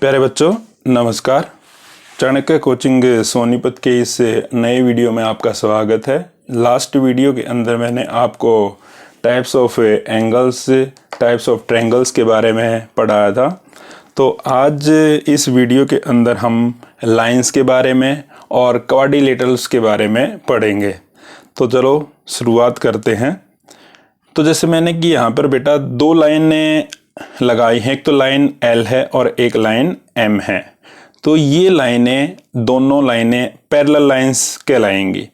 प्यारे बच्चों नमस्कार। चाणक्य कोचिंग सोनीपत के इस नए वीडियो में आपका स्वागत है। लास्ट वीडियो के अंदर मैंने आपको types of angles, types of triangles के बारे में पढ़ाया था। तो आज इस वीडियो के अंदर हम लाइंस के बारे में और क्वाड्रिलेटरल्स के बारे में पढ़ेंगे। तो चलो शुरुआत करते हैं। तो जैसे मैंने कि यहाँ पर बेटा दो लाइनें लगाई हैं, एक तो लाइन L है और एक लाइन M है। तो ये लाइनें, दोनों लाइनें पैरेलल लाइंस कहलाएंगी।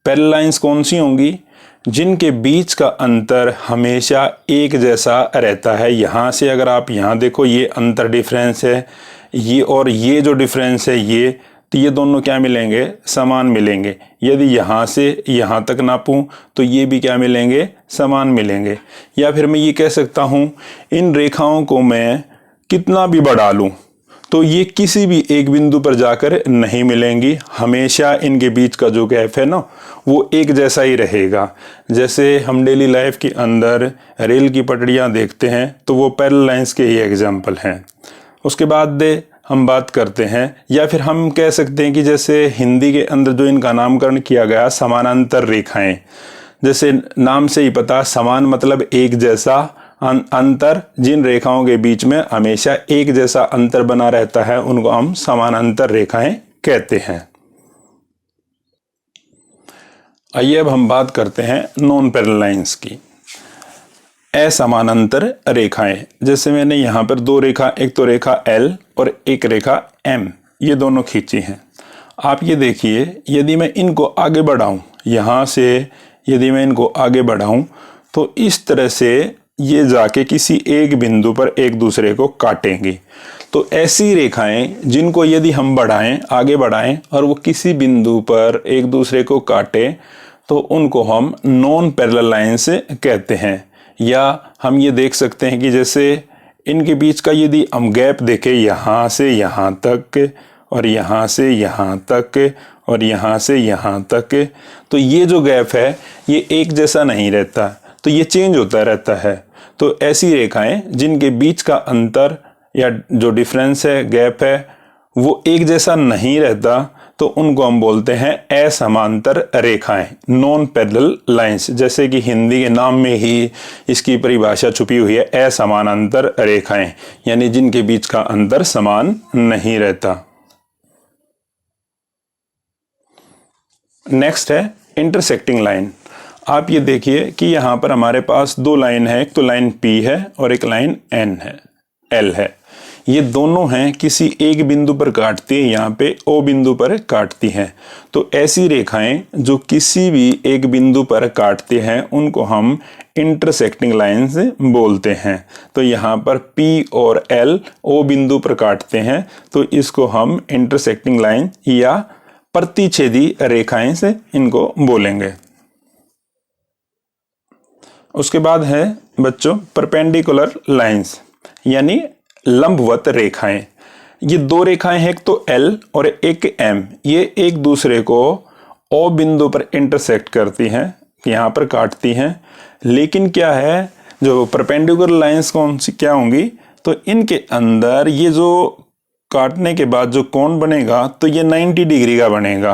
पैरेलल लाइंस कौन सी होंगी? जिनके बीच का अंतर हमेशा एक जैसा रहता है। यहाँ से अगर आप यहाँ देखो, ये अंतर डिफरेंस है, ये और ये जो डिफरेंस है ये, तो ये दोनों क्या मिलेंगे? समान मिलेंगे। यदि यहाँ से यहाँ तक नापूं तो ये भी क्या मिलेंगे? समान मिलेंगे। या फिर मैं ये कह सकता हूँ, इन रेखाओं को मैं कितना भी बढ़ा लूँ तो ये किसी भी एक बिंदु पर जाकर नहीं मिलेंगी। हमेशा इनके बीच का जो गैप है ना, वो एक जैसा ही रहेगा। जैसे हम डेली लाइफ के अंदर रेल की पटरियाँ देखते हैं तो वो पैरेलल लाइंस के ही एग्जाम्पल हैं। उसके बाद हम बात करते हैं, या फिर हम कह सकते हैं कि जैसे हिंदी के अंदर जो इनका नामकरण किया गया समानांतर रेखाएं। जैसे नाम से ही पता, समान मतलब एक जैसा, अंतर जिन रेखाओं के बीच में हमेशा एक जैसा अंतर बना रहता है उनको हम समानांतर रेखाएं कहते हैं। आइए अब हम बात करते हैं नॉन पैरेलल लाइंस की, असमानांतर रेखाएं। जैसे मैंने यहाँ पर दो रेखा, एक तो रेखा L और एक रेखा M, ये दोनों खींची हैं। आप ये देखिए, यदि मैं इनको आगे बढ़ाऊं, यहाँ से यदि मैं इनको आगे बढ़ाऊं तो इस तरह से ये जाके किसी एक बिंदु पर एक दूसरे को काटेंगी। तो ऐसी रेखाएं जिनको यदि हम बढ़ाएं, आगे बढ़ाएं और वो किसी बिंदु पर एक दूसरे को काटे तो उनको हम नॉन पैरेलल लाइंस कहते हैं। या हम ये देख सकते हैं कि जैसे इनके बीच का यदि हम गैप देखें, यहाँ से यहाँ तक और यहाँ से यहाँ तक और यहाँ से यहाँ तक, तो ये जो गैप है ये एक जैसा नहीं रहता, तो ये चेंज होता रहता है। तो ऐसी रेखाएं जिनके बीच का अंतर या जो डिफरेंस है, गैप है, वो एक जैसा नहीं रहता तो उनको हम बोलते हैं असमांतर रेखाएं, नॉन पैरेलल लाइंस। जैसे कि हिंदी के नाम में ही इसकी परिभाषा छुपी हुई है, असमानांतर रेखाएं, यानी जिनके बीच का अंतर समान नहीं रहता। नेक्स्ट है इंटरसेक्टिंग लाइन। आप ये देखिए कि यहाँ पर हमारे पास दो लाइन है, एक तो लाइन P है और एक लाइन L है। ये दोनों हैं किसी एक बिंदु पर काटती है, यहाँ पे O बिंदु पर काटती हैं। तो ऐसी रेखाएं जो किसी भी एक बिंदु पर काटते हैं उनको हम इंटरसेक्टिंग लाइंस बोलते हैं। तो यहाँ पर P और L O बिंदु पर काटते हैं तो इसको हम इंटरसेक्टिंग लाइन या प्रतिच्छेदी रेखाएं से इनको बोलेंगे। उसके बाद है बच्चों परपेंडिकुलर लाइंस, यानी लंबवत रेखाएं। ये दो रेखाएं हैं, एक तो L और एक M। ये एक दूसरे को O बिंदु पर इंटरसेक्ट करती हैं, यहाँ पर काटती हैं। लेकिन क्या है, जो परपेंडिकुलर लाइंस कौन सी क्या होंगी, तो इनके अंदर ये जो काटने के बाद जो कोण बनेगा तो ये 90 डिग्री का बनेगा।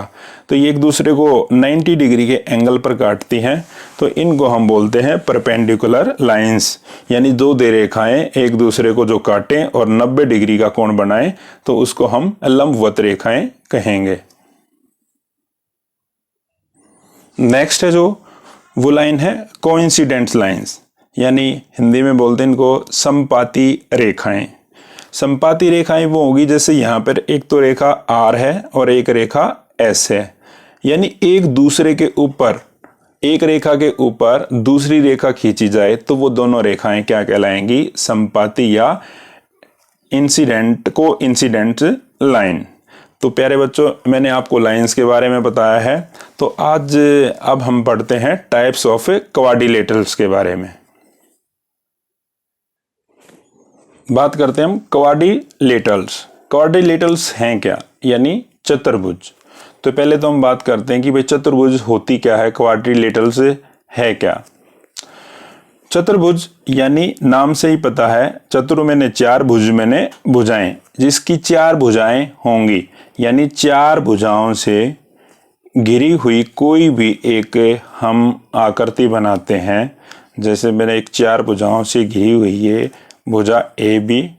तो ये एक दूसरे को 90 डिग्री के एंगल पर काटती हैं, तो इनको हम बोलते हैं परपेंडिकुलर लाइंस। यानी दो रेखाएं एक दूसरे को जो काटें और 90 डिग्री का कोण बनाएं तो उसको हम लंबवत रेखाएं कहेंगे। नेक्स्ट है जो वो लाइन है कोइंसिडेंट लाइंस, यानी हिंदी में बोलते हैं इनको समपाती रेखाएं। समपाती रेखाएं वो होगी जैसे यहाँ पर एक तो रेखा R है और एक रेखा S है, यानी एक दूसरे के ऊपर, एक रेखा के ऊपर दूसरी रेखा खींची जाए तो वो दोनों रेखाएं क्या कहलाएंगी? समपाती या कोइंसिडेंट लाइन। तो प्यारे बच्चों, मैंने आपको लाइंस के बारे में बताया है। तो अब हम पढ़ते हैं टाइप्स ऑफ क्वाड्रिलेटरल्स के बारे में। बात करते हैं हम क्वाड्रिलेटरल्स। क्वाड्रिलेटरल्स हैं क्या? यानी चतुर्भुज। तो पहले तो हम बात करते हैं कि भाई चतुर्भुज होती क्या है, क्वाड्रिलेटरल्स है क्या। चतुर्भुज यानी नाम से ही पता है, चतुर मैंने चार, भुज मैंने भुजाएं, जिसकी चार भुजाएं होंगी, यानी चार भुजाओं से घिरी हुई कोई भी एक हम आकृति बनाते हैं। जैसे मैंने एक चार भुजाओं से घिरी हुई ये भुजा AB,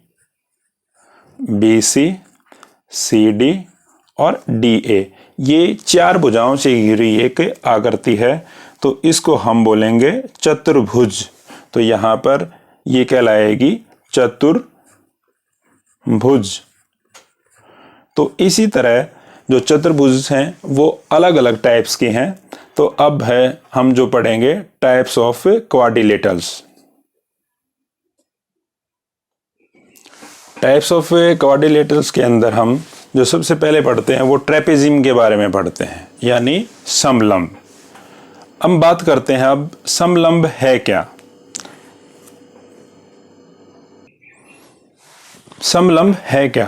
BC, CD और DA, ये चार भुजाओं से घिरी एक आकृति है, तो इसको हम बोलेंगे चतुर्भुज। तो यहाँ पर ये कहलाएगी चतुर्भुज। तो इसी तरह जो चतुर्भुज हैं वो अलग अलग टाइप्स के हैं। तो अब है हम जो पढ़ेंगे types of quadrilaterals. Types of quadrilaterals के अंदर हम जो सबसे पहले पढ़ते हैं वो ट्रेपेजियम के बारे में पढ़ते हैं, यानी समलंब। हम बात करते हैं अब समलंब है क्या। समलंब है क्या,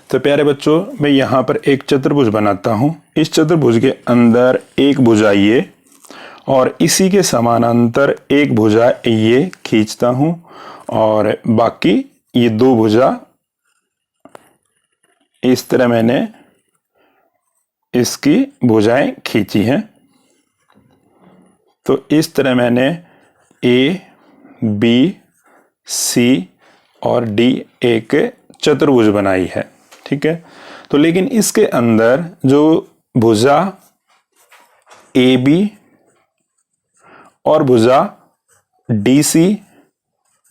तो प्यारे बच्चों मैं यहाँ पर एक चतुर्भुज बनाता हूँ। इस चतुर्भुज के अंदर एक भुजा ये और इसी के समानांतर एक भुजा ये खींचता हूँ और बाकी ये दो भुजा इस तरह मैंने इसकी भुजाएं खींची हैं। तो इस तरह मैंने A, B, C और D एक चतुर्भुज बनाई है, ठीक है। तो लेकिन इसके अंदर जो भुजा AB और भुजा DC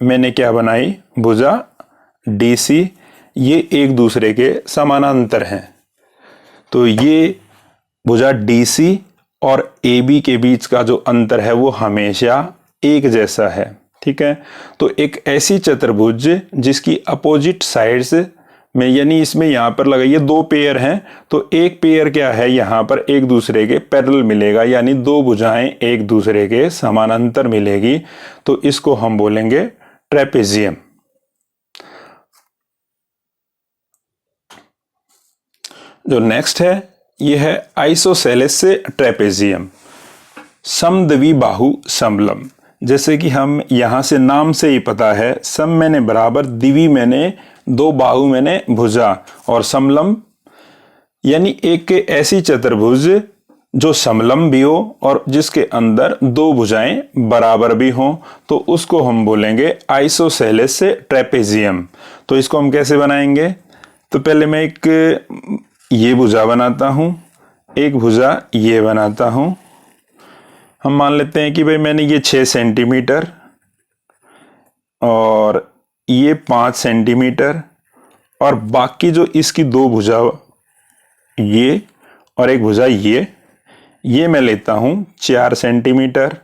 मैंने क्या बनाई, भुजा DC, ये एक दूसरे के समानांतर हैं। तो ये भुजा DC और AB के बीच का जो अंतर है वो हमेशा एक जैसा है, ठीक है। तो एक ऐसी चतुर्भुज जिसकी अपोजिट साइड्स में, यानी इसमें यहां पर लगाइए दो पेयर हैं, तो एक पेयर क्या है यहां पर एक दूसरे के पैरेलल मिलेगा, यानी दो भुजाएं एक दूसरे के समानांतर मिलेगी, तो इसको हम बोलेंगे ट्रेपेजियम। जो नेक्स्ट है ये है आइसोसेलेस ट्रेपेजियम, समद्विबाहु समलंब। जैसे कि हम यहां से नाम से ही पता है, सम मैंने बराबर, द्वि मैंने दो, बाहु मैंने भुजा और समलंब यानी एक ऐसी चतुर्भुज जो समलंब भी हो और जिसके अंदर दो भुजाएं बराबर भी हों, तो उसको हम बोलेंगे आइसोसेलेस ट्रेपेजियम। तो इसको हम कैसे बनाएंगे, तो पहले मैं एक ये भुजा बनाता हूं, एक भुजा ये बनाता हूं। हम मान लेते हैं कि भाई मैंने ये 6 सेंटीमीटर और ये 5 सेंटीमीटर और बाकी जो इसकी दो भुजा ये और एक भुजा ये मैं लेता हूं 4 सेंटीमीटर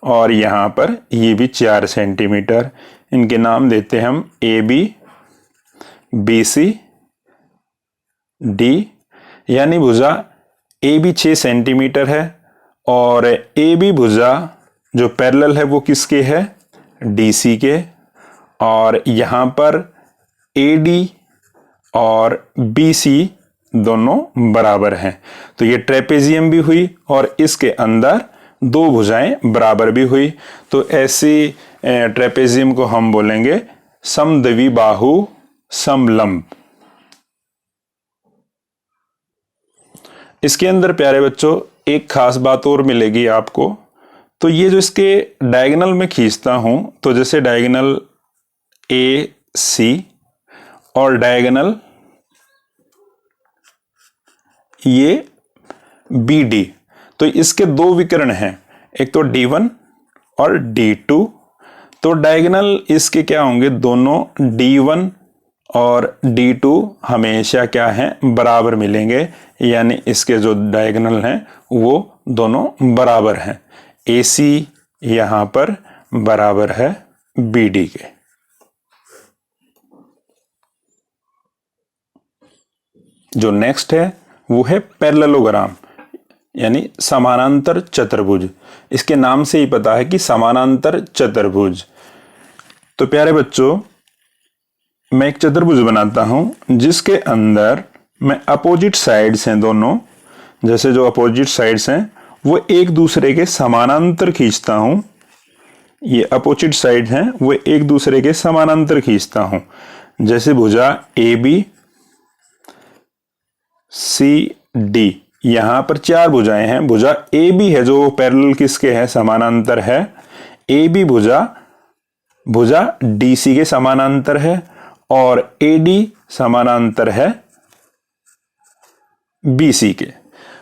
और यहां पर ये भी 4 सेंटीमीटर। इनके नाम देते हैं हम AB, BC, D, यानी भुजा AB 6 सेंटीमीटर है और AB भुजा जो पैरेलल है वो किसके है, DC के, और यहां पर AD और BC दोनों बराबर हैं। तो ये ट्रेपेजियम भी हुई और इसके अंदर दो भुजाएं बराबर भी हुई। तो ऐसी ट्रेपेजियम को हम बोलेंगे समद्विबाहु समलंब। इसके अंदर प्यारे बच्चों एक खास बात और मिलेगी आपको, तो ये जो इसके डायगोनल में खींचता हूं, तो जैसे डायगोनल AC और डायगोनल ये BD, तो इसके दो विकर्ण हैं, एक तो D1 और D2। तो डायगोनल इसके क्या होंगे, दोनों D1 और D2 हमेशा क्या हैं, बराबर मिलेंगे, यानी इसके जो डायगोनल हैं वो दोनों बराबर हैं। AC यहां पर बराबर है BD के। जो नेक्स्ट है वो है पैरेललोग्राम, यानी समानांतर चतुर्भुज। इसके नाम से ही पता है कि समानांतर चतुर्भुज। तो प्यारे बच्चों मैं एक चतुर्भुज बनाता हूं जिसके अंदर मैं अपोजिट साइड्स हैं दोनों, जैसे जो अपोजिट साइड्स हैं वो एक दूसरे के समानांतर खींचता हूं। ये अपोजिट साइड हैं वो एक दूसरे के समानांतर खींचता हूं। जैसे भुजा ए बी सी डी, यहां पर चार भुजाएं हैं। भुजा ए बी है जो पैरेलल किसके है, समानांतर है। ए बी भुजा डी सी के समानांतर है और ए डी समानांतर है बी सी के।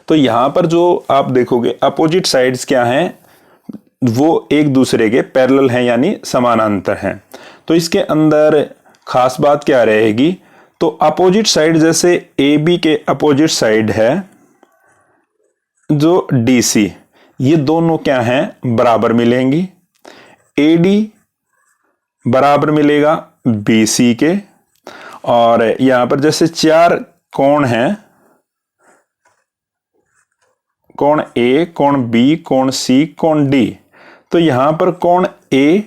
तो यहां पर जो आप देखोगे अपोजिट साइड्स क्या हैं, वो एक दूसरे के पैरेलल हैं यानी समानांतर हैं। तो इसके अंदर खास बात क्या रहेगी, तो अपोजिट साइड जैसे ए बी के अपोजिट साइड है जो डी सी, ये दोनों क्या हैं, बराबर मिलेंगी। ए डी बराबर मिलेगा बी सी के। और यहां पर जैसे चार कोण हैं, कोण ए, कोण बी, कोण सी, कोण डी, तो यहां पर कोण ए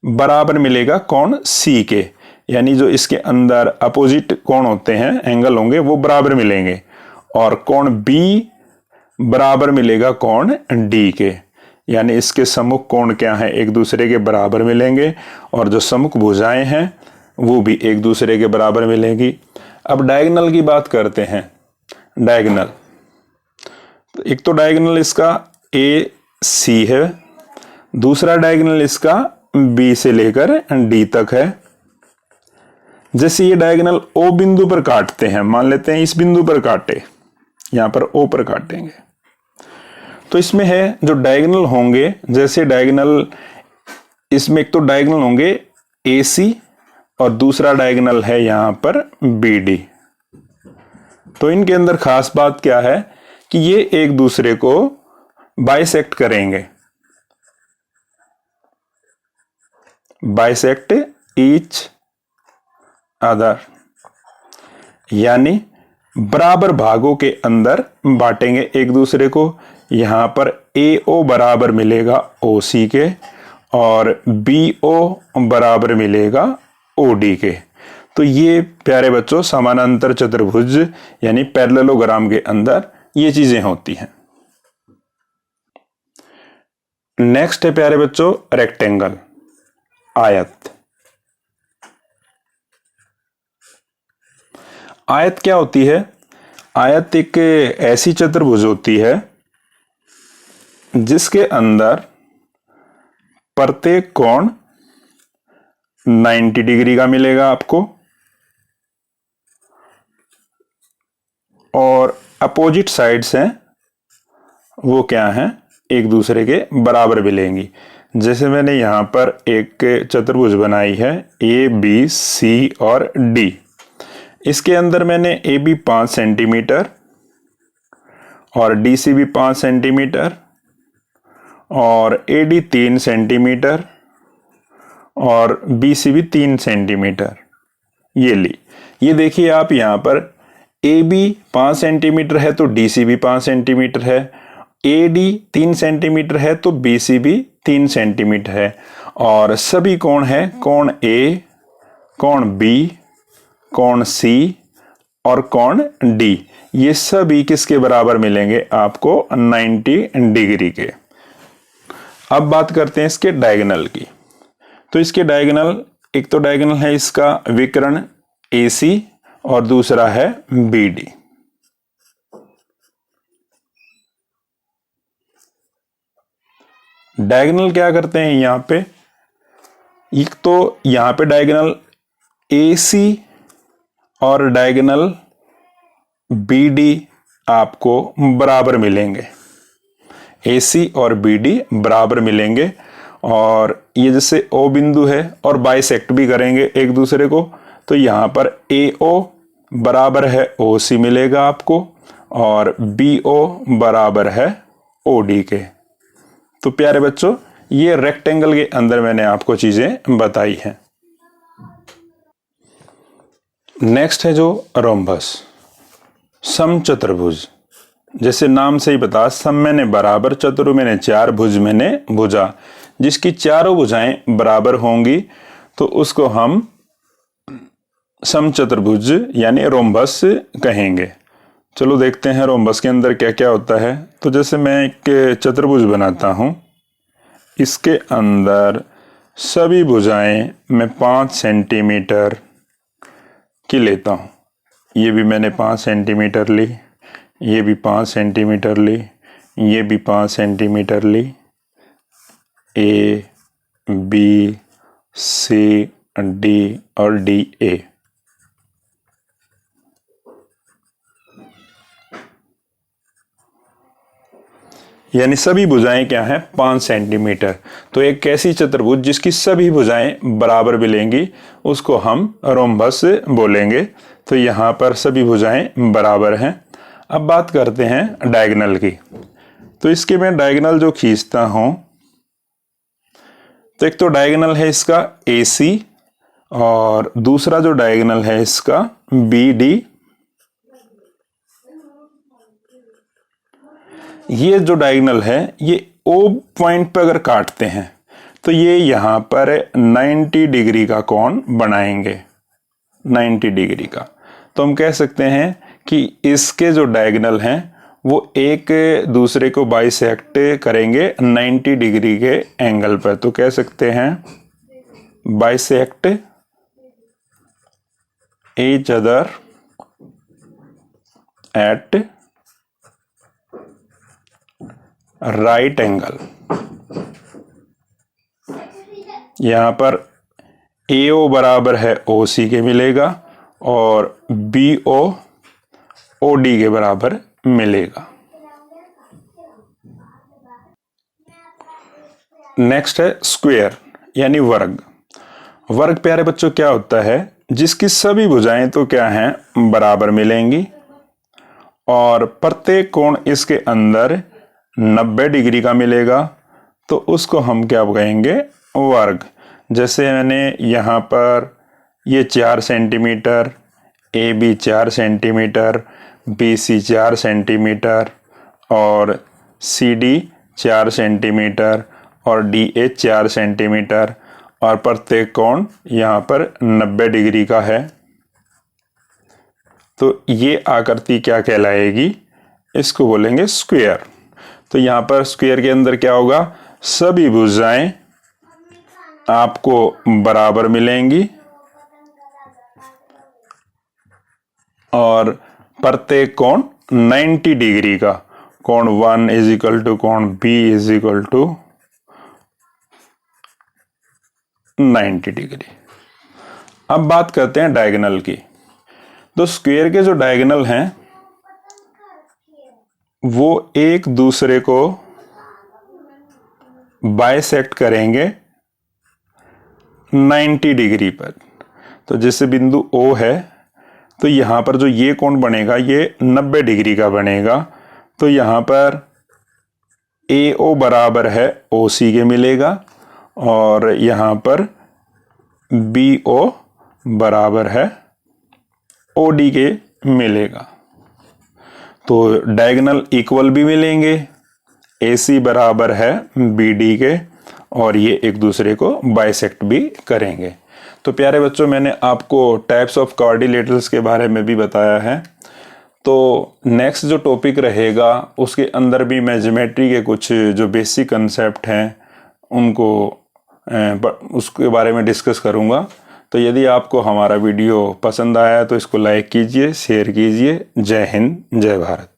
बराबर मिलेगा कोण सी के, यानी जो इसके अंदर अपोजिट कोण होते हैं, एंगल होंगे, वो बराबर मिलेंगे। और कोण बी बराबर मिलेगा कोण डी के, यानी इसके सम्मुख कोण क्या है, एक दूसरे के बराबर मिलेंगे। और जो सम्मुख भुजाएं हैं वो भी एक दूसरे के बराबर मिलेंगी। अब डायगोनल की बात करते हैं। डायगोनल, एक तो डायगोनल इसका ए सी है, दूसरा डायगोनल इसका बी से लेकर डी तक है। जैसे ये डायगोनल ओ बिंदु पर काटते हैं, मान लेते हैं इस बिंदु पर काटे, यहां पर ओ पर काटेंगे, तो इसमें है जो डायगोनल होंगे, जैसे डायगोनल इसमें एक तो डायगोनल होंगे ए सी और दूसरा डायगोनल है यहां पर बी डी। तो इनके अंदर खास बात क्या है कि ये एक दूसरे को बाइसेक्ट करेंगे, बाइसेक्ट ईच अदर, यानी बराबर भागों के अंदर बांटेंगे एक दूसरे को। यहां पर ए ओ बराबर मिलेगा ओ सी के और बी ओ बराबर मिलेगा ओ डी के। तो ये प्यारे बच्चों समानांतर चतुर्भुज यानी पैरेललोग्राम के अंदर ये चीजें होती हैं। नेक्स्ट है प्यारे बच्चों रेक्टेंगल, आयत। आयत क्या होती है? आयत एक ऐसी चतुर्भुज होती है जिसके अंदर प्रत्येक कोण 90 डिग्री का मिलेगा आपको और अपोजिट साइड्स हैं वो क्या हैं, एक दूसरे के बराबर मिलेंगी। जैसे मैंने यहां पर एक चतुर्भुज बनाई है ए बी सी और डी, इसके अंदर मैंने ए बी 5 सेंटीमीटर और डी सी भी 5 सेंटीमीटर और ए डी 3 सेंटीमीटर और बी सी भी 3 सेंटीमीटर ये ली। ये देखिए आप यहां पर ए बी 5 सेंटीमीटर है तो डी सी भी 5 सेंटीमीटर है, ए डी 3 सेंटीमीटर है तो बी सी भी 3 सेंटीमीटर है। और सभी कोण है, कोण ए, कोण बी, कोण सी और कोण डी, ये सभी किसके बराबर मिलेंगे आपको 90 डिग्री के। अब बात करते हैं इसके डायगोनल की। तो इसके डायगोनल, एक तो डायगोनल है इसका विकर्ण AC और दूसरा है BD। डायगोनल क्या करते हैं यहां पे, एक तो यहां पे डायगोनल AC और डायगोनल BD आपको बराबर मिलेंगे, AC और BD बराबर मिलेंगे। और ये जैसे O बिंदु है और बाइसेक्ट भी करेंगे एक दूसरे को, तो यहां पर AO बराबर है OC मिलेगा आपको और BO बराबर है OD के। तो प्यारे बच्चों ये रेक्टेंगल के अंदर मैंने आपको चीजें बताई हैं। नेक्स्ट है जो रोम्बस, समचतुर्भुज। जैसे नाम से ही बता, सम मैंने बराबर, चतुर मैंने चार, भुज मैंने भुजा, जिसकी चारों भुजाएं बराबर होंगी तो उसको हम समचतुर्भुज यानी रोम्बस कहेंगे। चलो देखते हैं रोम्बस के अंदर क्या क्या होता है। तो जैसे मैं एक चतुर्भुज बनाता हूं इसके अंदर सभी भुजाएं मैं 5 सेंटीमीटर की लेता हूँ। ये भी मैंने 5 सेंटीमीटर ली, ये भी 5 सेंटीमीटर ली, ये भी 5 सेंटीमीटर ली। ए, बी, सी, डी और डी ए। यानी सभी भुजाएं क्या हैं? 5 सेंटीमीटर। तो एक ऐसी चतुर्भुज जिसकी सभी भुजाएं बराबर मिलेंगी उसको हम रोम्बस बोलेंगे। तो यहाँ पर सभी भुजाएं बराबर हैं। अब बात करते हैं डायगोनल की। तो इसके मैं डायगोनल जो खींचता हूं, तो एक तो डायगोनल है इसका AC और दूसरा जो डायगोनल है इसका BD। ये जो डायगोनल है ये O पॉइंट पर अगर काटते हैं तो ये यहां पर 90 डिग्री का कोण बनाएंगे, 90 डिग्री का। तो हम कह सकते हैं कि इसके जो डायगोनल हैं वो एक दूसरे को बाइसेक्ट करेंगे 90 डिग्री के एंगल पर। तो कह सकते हैं bisect each other at right angle। यहां पर AO बराबर है OC के मिलेगा और BO OD के बराबर मिलेगा। नेक्स्ट है स्क्वायर यानी वर्ग। वर्ग प्यारे बच्चों क्या होता है? जिसकी सभी भुजाएं तो क्या हैं? बराबर मिलेंगी और प्रत्येक कोण इसके अंदर 90 डिग्री का मिलेगा। तो उसको हम क्या कहेंगे? वर्ग। जैसे मैंने यहाँ पर ये 4 centimetre, AB 4 centimetre, BC 4 centimetre और CD 4 सेंटीमीटर और DA 4 सेंटीमीटर और प्रत्येक कोण यहाँ पर 90 डिग्री का है। तो ये आकृति क्या कहलाएगी? इसको बोलेंगे स्क्वायर। तो यहाँ पर स्क्वायर के अंदर क्या होगा? सभी भुजाएं आपको बराबर मिलेंगी और प्रत्येक कोण 90 डिग्री का। कोण 1 इज इक्वल टू कोण B is equal to 90 degree. अब बात करते हैं डायगोनल की। तो स्क्वायर के जो डायगोनल हैं वो एक दूसरे को बाइसेक्ट करेंगे 90 डिग्री पर। तो जैसे बिंदु O है तो यहां पर जो ये कोण बनेगा ये 90 डिग्री का बनेगा। तो यहां पर AO बराबर है OC के मिलेगा और यहां पर BO बराबर है OD के मिलेगा। तो डायगोनल इक्वल भी मिलेंगे, AC बराबर है BD के और ये एक दूसरे को बाइसेक्ट भी करेंगे। तो प्यारे बच्चों मैंने आपको टाइप्स ऑफ क्वाड्रिलेटरल्स के बारे में भी बताया है। तो नेक्स्ट जो टॉपिक रहेगा उसके अंदर भी मैं ज्योमेट्री के कुछ जो बेसिक कंसेप्ट हैं उनको उसके बारे में डिस्कस करूंगा। तो यदि आपको हमारा वीडियो पसंद आया तो इसको लाइक कीजिए, शेयर कीजिए। जय हिंद, जय भारत।